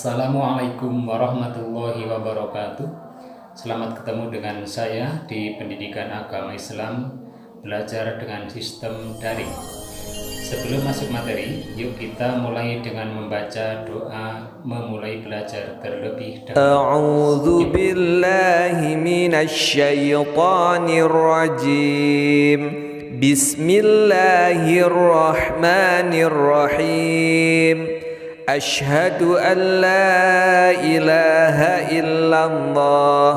Assalamualaikum warahmatullahi wabarakatuh. Selamat ketemu dengan saya di Pendidikan Agama Islam, belajar dengan sistem daring. Sebelum masuk materi, yuk kita mulai dengan membaca doa memulai belajar terlebih dahulu. A'udzu billahi minasyaitonir rajim. Bismillahirrahmanirrahim. Asyhadu an la ilaha illallah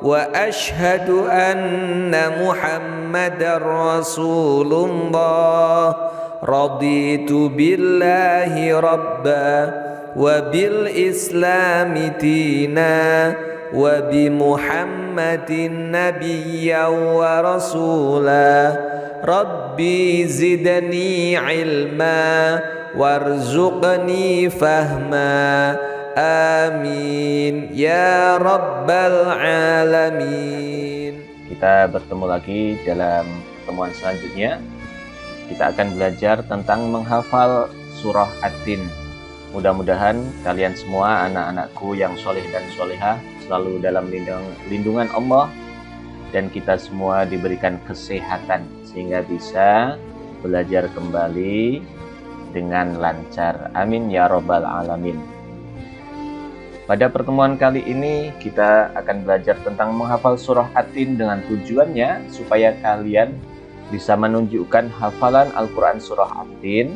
wa asyhadu anna Muhammadar Rasulullah. Raditu billahi rabba wa bil islami dina wa bi Muhammadin nabiyyan wa rasula. Rabbi zidni ilma warzuqni fahma. Amin ya rabbal alamin. Kita bertemu lagi dalam pertemuan selanjutnya. Kita akan belajar tentang menghafal surah At-Tin. Mudah-mudahan kalian semua, anak-anakku yang soleh dan solehah, selalu dalam lindungan Allah, dan kita semua diberikan kesehatan sehingga bisa belajar kembali dengan lancar. Amin ya robbal alamin. Pada pertemuan kali ini kita akan belajar tentang menghafal surah At-Tin dengan tujuannya supaya kalian bisa menunjukkan hafalan Al-Quran surah At-Tin,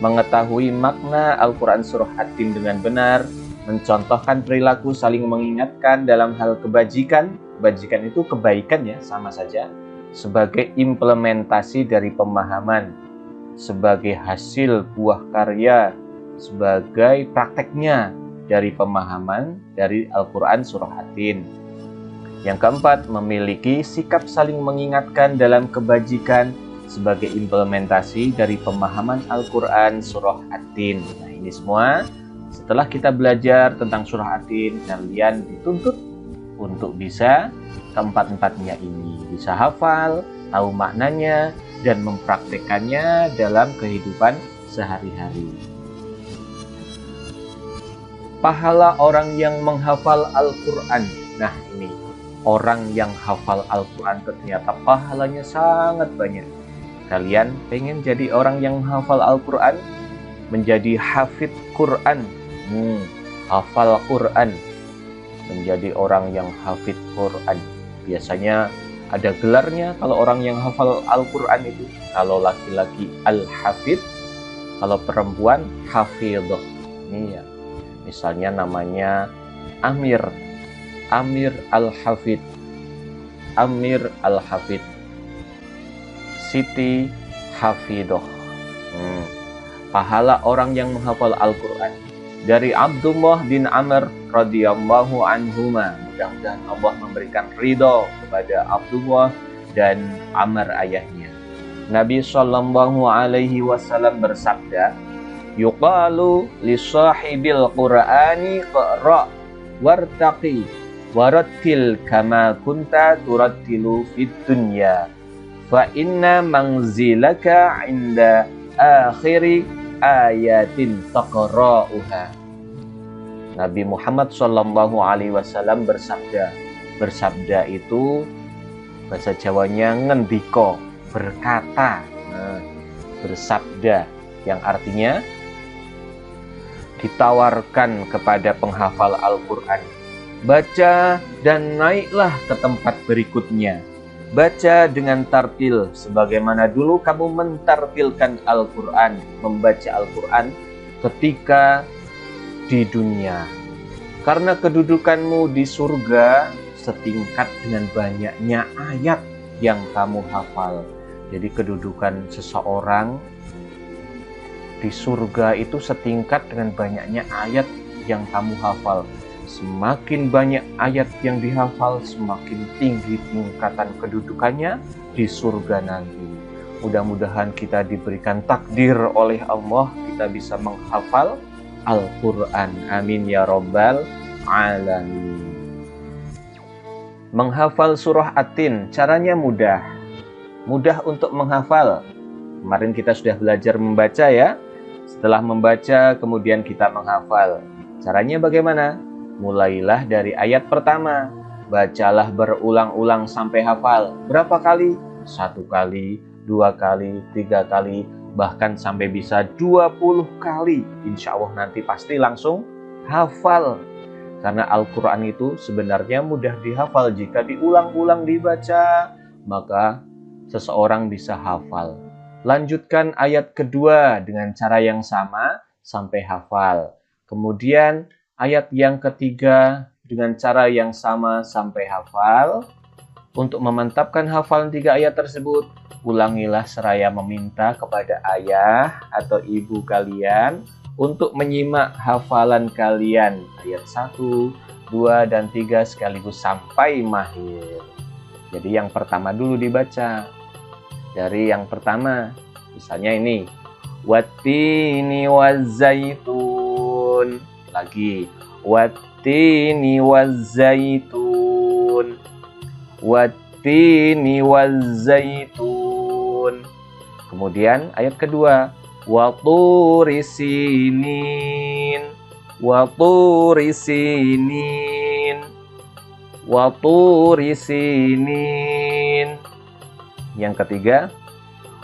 mengetahui makna Al-Quran surah At-Tin dengan benar, mencontohkan perilaku saling mengingatkan dalam hal kebajikan. Kebajikan itu kebaikan ya, sama saja, sebagai implementasi dari pemahaman, sebagai hasil buah karya, sebagai prakteknya dari pemahaman dari Al-Quran surah At-Tin. Yang keempat, memiliki sikap saling mengingatkan dalam kebajikan sebagai implementasi dari pemahaman Al-Quran surah At-Tin. Nah, ini semua setelah kita belajar tentang surah At-Tin, kalian dituntut untuk bisa keempat-empatnya ini, bisa hafal, tahu maknanya, dan mempraktekannya dalam kehidupan sehari-hari. Pahala orang yang menghafal Al-Quran. Nah, ini orang yang hafal Al-Quran ternyata pahalanya sangat banyak. Kalian pengen jadi orang yang menghafal Al-Quran? Menjadi hafidz Quran, hafal Quran, menjadi orang yang hafidz Quran. Biasanya ada gelarnya kalau orang yang hafal Al-Quran itu. Kalau laki-laki Al-Hafidz, kalau perempuan Hafidhah. Ini ya, misalnya namanya Amir Al-Hafidz, Amir Al-Hafidz, Siti Hafidhah. Pahala orang yang menghafal Al-Quran. Dari Abdullah bin Amr radhiyallahu anhuma, mudah-mudahan Allah memberikan ridho kepada Abdullah dan Amr ayahnya. Nabi sallallahu alaihi wasallam bersabda, yuqalu li sahibil qur'ani qra' wartaqi warattil kama kunta turattilu fid dunya fa inna manzilaka inda akhiri ayatin taqra'uha. Nabi Muhammad sallallahu alaihi wasallam bersabda itu bahasa Jawanya ngendika, berkata, bersabda, yang artinya ditawarkan kepada penghafal Al-Quran, baca dan naiklah ke tempat berikutnya. Baca dengan tartil sebagaimana dulu kamu mentartilkan Al-Quran, membaca Al-Quran ketika di dunia. Karena kedudukanmu di surga setingkat dengan banyaknya ayat yang kamu hafal. Jadi kedudukan seseorang di surga itu setingkat dengan banyaknya ayat yang kamu hafal. Semakin banyak ayat yang dihafal, semakin tinggi tingkatan kedudukannya di surga nanti. Mudah-mudahan kita diberikan takdir oleh Allah, kita bisa menghafal Al-Quran. Amin ya robbal alamin. Menghafal surah At-Tin, caranya mudah. Mudah untuk menghafal. Kemarin kita sudah belajar membaca ya. Setelah membaca, kemudian kita menghafal. Caranya bagaimana? Mulailah dari ayat pertama. Bacalah berulang-ulang sampai hafal. Berapa kali? 1 kali, 2 kali, 3 kali, bahkan sampai bisa 20 kali. Insya Allah nanti pasti langsung hafal. Karena Al-Quran itu sebenarnya mudah dihafal. Jika diulang-ulang dibaca, maka seseorang bisa hafal. Lanjutkan ayat kedua dengan cara yang sama sampai hafal. Kemudian ayat yang ketiga dengan cara yang sama sampai hafal. Untuk memantapkan hafalan 3 ayat tersebut, ulangilah seraya meminta kepada ayah atau ibu kalian untuk menyimak hafalan kalian ayat 1, 2, dan 3 sekaligus sampai mahir. Jadi yang pertama dulu dibaca. Dari yang pertama, misalnya ini, wattini wazzaitun. Lagi, wattini wazzaitun. Wattini wazzaitun. Kemudian ayat kedua, waturi sinin. Waturi sinin. Waturi sinin. Yang ketiga,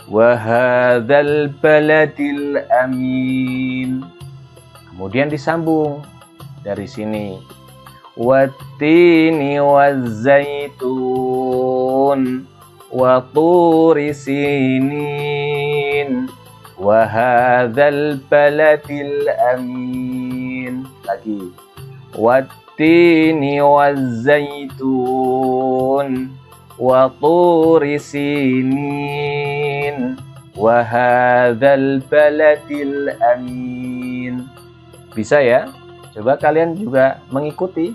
wahadzal baladil amin. Kemudian disambung dari sini, wattini wazzaitun, waturi sinin, wahadzal baladil amin. Lagi, wattini wazzaitun, waturi sinin, wahadzal baladil amin. Bisa ya? Coba kalian juga mengikuti.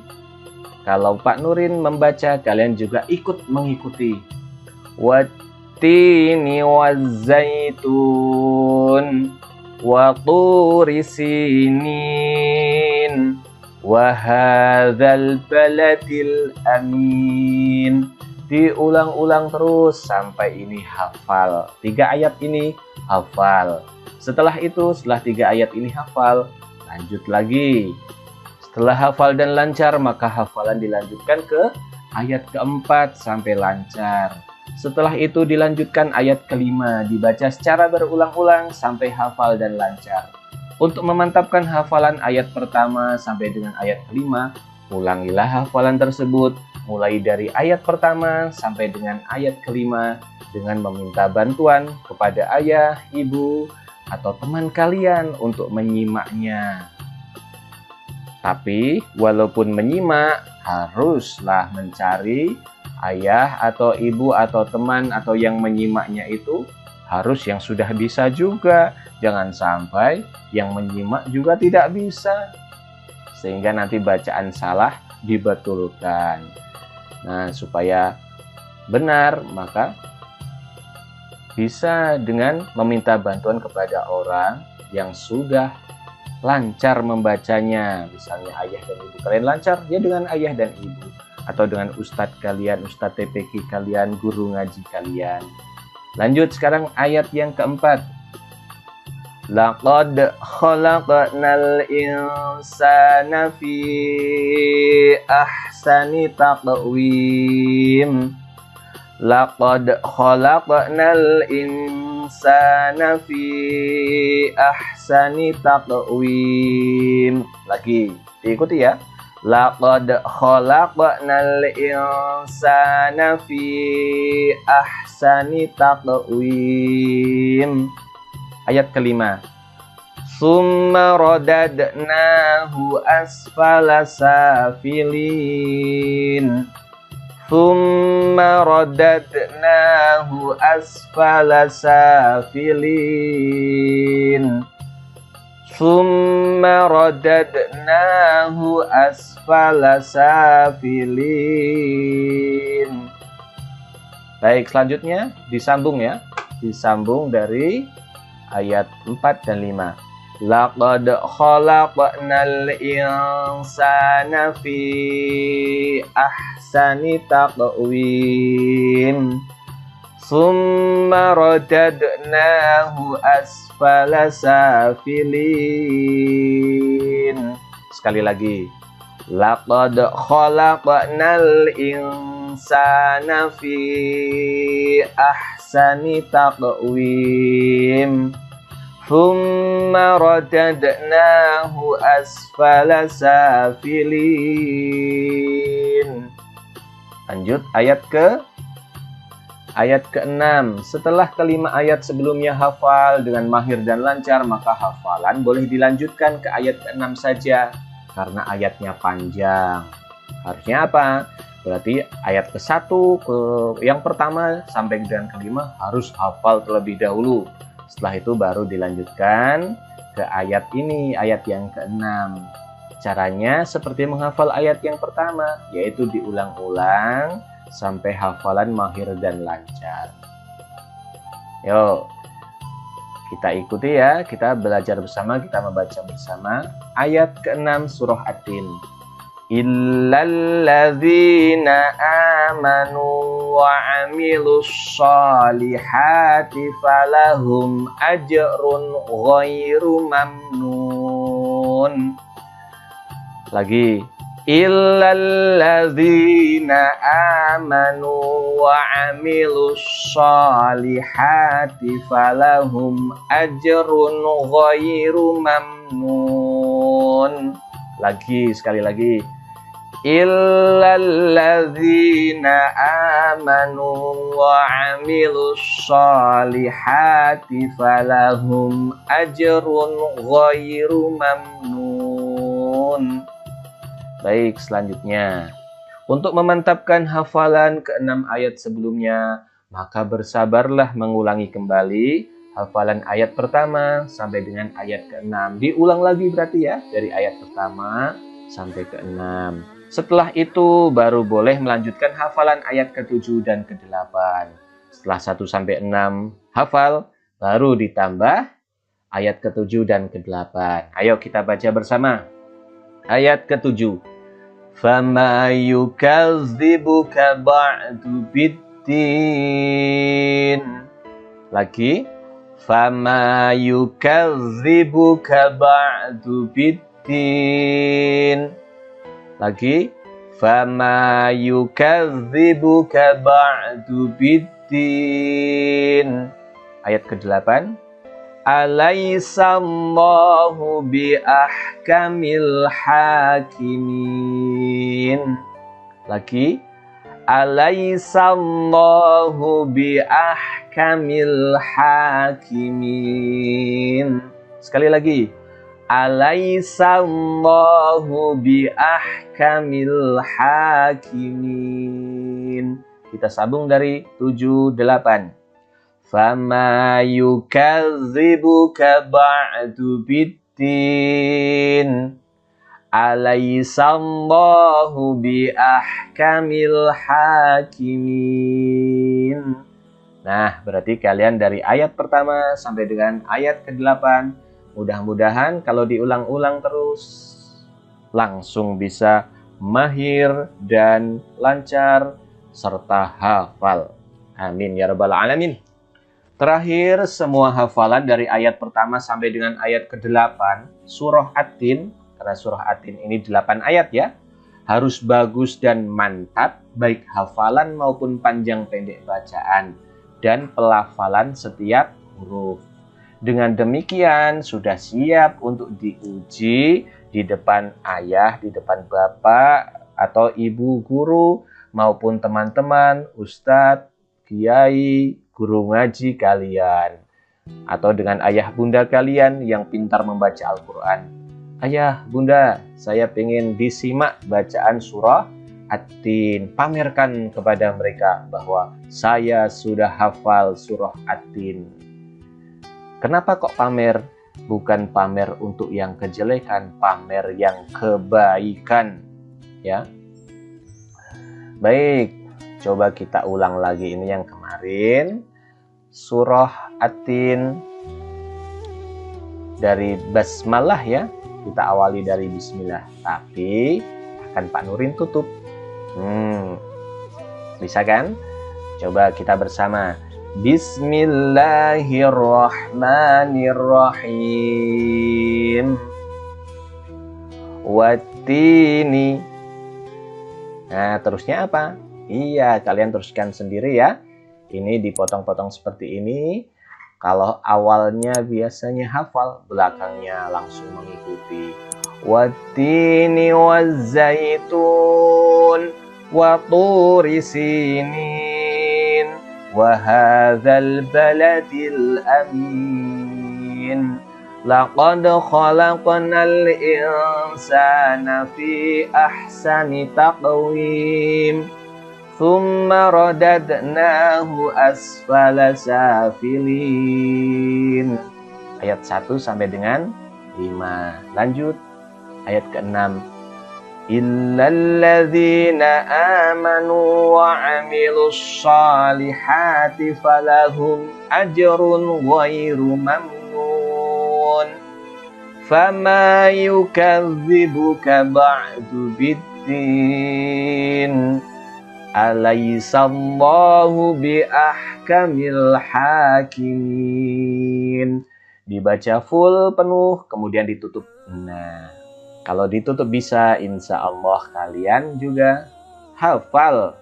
Kalau Pak Nurin membaca, kalian juga ikut mengikuti. Wattini wazzaitun, waturi sinin, wahadzal baladil amin. Diulang-ulang terus sampai ini hafal. 3 ayat ini hafal. Setelah itu, setelah 3 ayat ini hafal, lanjut lagi. Setelah hafal dan lancar, maka hafalan dilanjutkan ke ayat keempat sampai lancar. Setelah itu dilanjutkan ayat kelima, dibaca secara berulang-ulang sampai hafal dan lancar. Untuk memantapkan hafalan ayat pertama sampai dengan ayat kelima, ulangilah hafalan tersebut mulai dari ayat pertama sampai dengan ayat kelima dengan meminta bantuan kepada ayah, ibu, atau teman kalian untuk menyimaknya. Tapi walaupun menyimak, haruslah mencari ayah atau ibu atau teman atau yang menyimaknya itu harus yang sudah bisa juga. Jangan sampai yang menyimak juga tidak bisa, sehingga nanti bacaan salah dibetulkan. Nah, supaya benar, maka bisa dengan meminta bantuan kepada orang yang sudah lancar membacanya. Misalnya ayah dan ibu kalian lancar, ya dengan ayah dan ibu. Atau dengan ustadz kalian, ustadz TPQ kalian, guru ngaji kalian. Lanjut sekarang ayat yang keempat. Laqad khalaqnal insana fi ahsani taqwim. Laqad khalaqnal insana fi ahsani taqwim. Lagi, diikuti ya. Laqad khalaqnal insana fi ahsani taqwim. Ayat kelima. Summa radadnahu asfala safilin. Summa radadnahu asfala safilin. Summa radadnahu asfala safilin. Baik, selanjutnya disambung ya. Disambung dari ayat 4 dan 5. Laqad khalaqnal insana fi ahsani taqwim. Summa radadnahu asfala safilin. sekali lagi. Laqad khalaqnal insana fi ahsani taqwim. Thumma radadnahu asfala safilin. Lanjut ayat ke-6. Setelah kelima ayat sebelumnya hafal dengan mahir dan lancar, maka hafalan boleh dilanjutkan ke ayat ke-6 saja karena ayatnya panjang. Harusnya apa? Berarti ayat ke-1 yang pertama sampai dengan kelima harus hafal terlebih dahulu. Setelah itu baru dilanjutkan ke ayat ini, ayat yang ke-6. Caranya seperti menghafal ayat yang pertama, yaitu diulang-ulang sampai hafalan mahir dan lancar. Yuk, kita ikuti ya, kita belajar bersama, kita membaca bersama. Ayat ke-6 surah At-Tin. Illalladzina amanu wa amilus solihati falahum ajrun ghairu mamnun. Lagi. Illalladzina amanu wa amilus solihati falahum ajrun ghairu mamnun. Lagi, sekali lagi. Illalladzina amanu wa amilus solihati falahum ajrun ghairu mamnun. Baik, selanjutnya. Untuk memantapkan hafalan ke-6 ayat sebelumnya, maka bersabarlah mengulangi kembali hafalan ayat pertama sampai dengan ayat ke-6. Diulang lagi berarti ya, dari ayat pertama sampai ke-6. Setelah itu baru boleh melanjutkan hafalan ayat ke-7 dan ke-8. Setelah 1 sampai 6 hafal, baru ditambah ayat ke-7 dan ke-8. Ayo kita baca bersama. Ayat ke-7. Fama yukadzibuka ba'du biddin. Lagi. Fama yukadzibuka ba'du biddin. Lagi. Fama yukadzibuka ba'du biddin. Ayat ke-8. Alaisallahu bi ahkamil hakimin. Lagi. Alaisallahu bi ahkamil hakimin. Sekali lagi. Alaisallahu bi ahkamil hakimin. Kita sambung dari 7, 8. Fama yukadzibuka ba'du biddin. Alaisallahu bi ahkamil hakimin. Nah, berarti kalian dari ayat pertama sampai dengan ayat ke-8, mudah-mudahan kalau diulang-ulang terus langsung bisa mahir dan lancar serta hafal. Amin ya rabbal alamin. Terakhir, semua hafalan dari ayat pertama sampai dengan ayat ke-8 surah At-Tin, karena surah At-Tin ini 8 ayat ya, harus bagus dan mantap, baik hafalan maupun panjang pendek bacaan dan pelafalan setiap huruf. Dengan demikian sudah siap untuk diuji di depan ayah, di depan bapak atau ibu guru maupun teman-teman, ustadz, kiai, guru ngaji kalian, atau dengan ayah bunda kalian yang pintar membaca Al-Quran. Ayah, bunda, saya pengen disimak bacaan surah At-Tin. Pamerkan kepada mereka bahwa saya sudah hafal surah At-Tin. Kenapa kok pamer? Bukan pamer untuk yang kejelekan, pamer yang kebaikan. Ya. Baik. Coba kita ulang lagi ini yang kemarin. Surah At-Tin dari basmalah ya. Kita awali dari bismillah. Tapi akan Pak Nurin tutup. Bisa kan? Coba kita bersama. Bismillahirrahmanirrahim. wattini. Nah, terusnya apa? Iya, kalian teruskan sendiri ya. Ini dipotong-potong seperti ini. Kalau awalnya biasanya hafal, belakangnya langsung mengikuti. Wattini wazzaitun wa turi sinin wa hadzal baladil amin. Laqad khalaqnal insana fi ahsani taqwim. Thumma radadnahu asfala safilin. Ayat 1 sampai dengan 5. Lanjut ayat ke-6. Illalladzina amanu wa 'amilus shalihati falahum ajrun ghairu mamnun. Fama yukadzibuka ba'du biddin. Alaisallahu biahkamil hakimin. Dibaca full penuh kemudian ditutup. Nah, kalau ditutup bisa, insya Allah kalian juga hafal.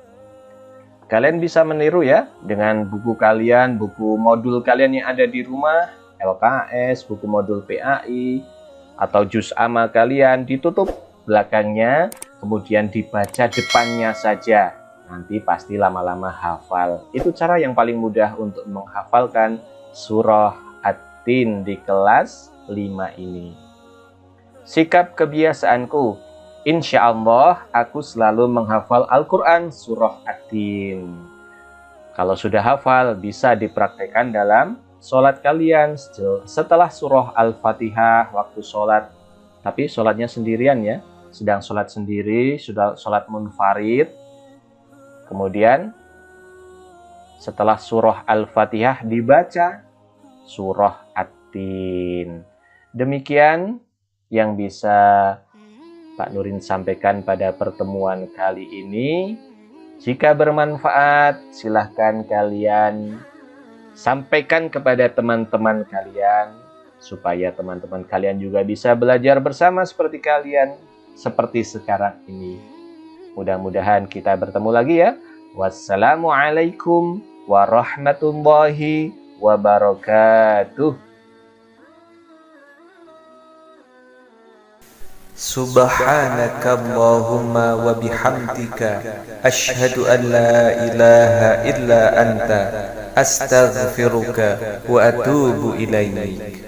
Kalian bisa meniru ya dengan buku kalian, buku modul kalian yang ada di rumah, LKS, buku modul PAI, atau juz amma kalian, ditutup belakangnya, kemudian dibaca depannya saja. Nanti pasti lama-lama hafal. Itu cara yang paling mudah untuk menghafalkan surah At-Tin di kelas 5 ini. Sikap kebiasaanku, insya Allah aku selalu menghafal Al-Quran surah At-Tin. Kalau sudah hafal, bisa dipraktekkan dalam sholat kalian setelah surah Al-Fatihah waktu sholat. Tapi sholatnya sendirian ya. Sedang sholat sendiri, sudah sholat munfarid. Kemudian setelah surah Al-Fatihah dibaca surah At-Tin. Demikian yang bisa Pak Nurin sampaikan pada pertemuan kali ini. Jika bermanfaat, silahkan kalian sampaikan kepada teman-teman kalian, supaya teman-teman kalian juga bisa belajar bersama seperti kalian, seperti sekarang ini. Mudah-mudahan kita bertemu lagi ya. Wassalamualaikum warahmatullahi wabarakatuh. Subhanaka Allahumma wa bihamdika asyhadu an la ilaha illa anta astaghfiruka wa atubu ilaik.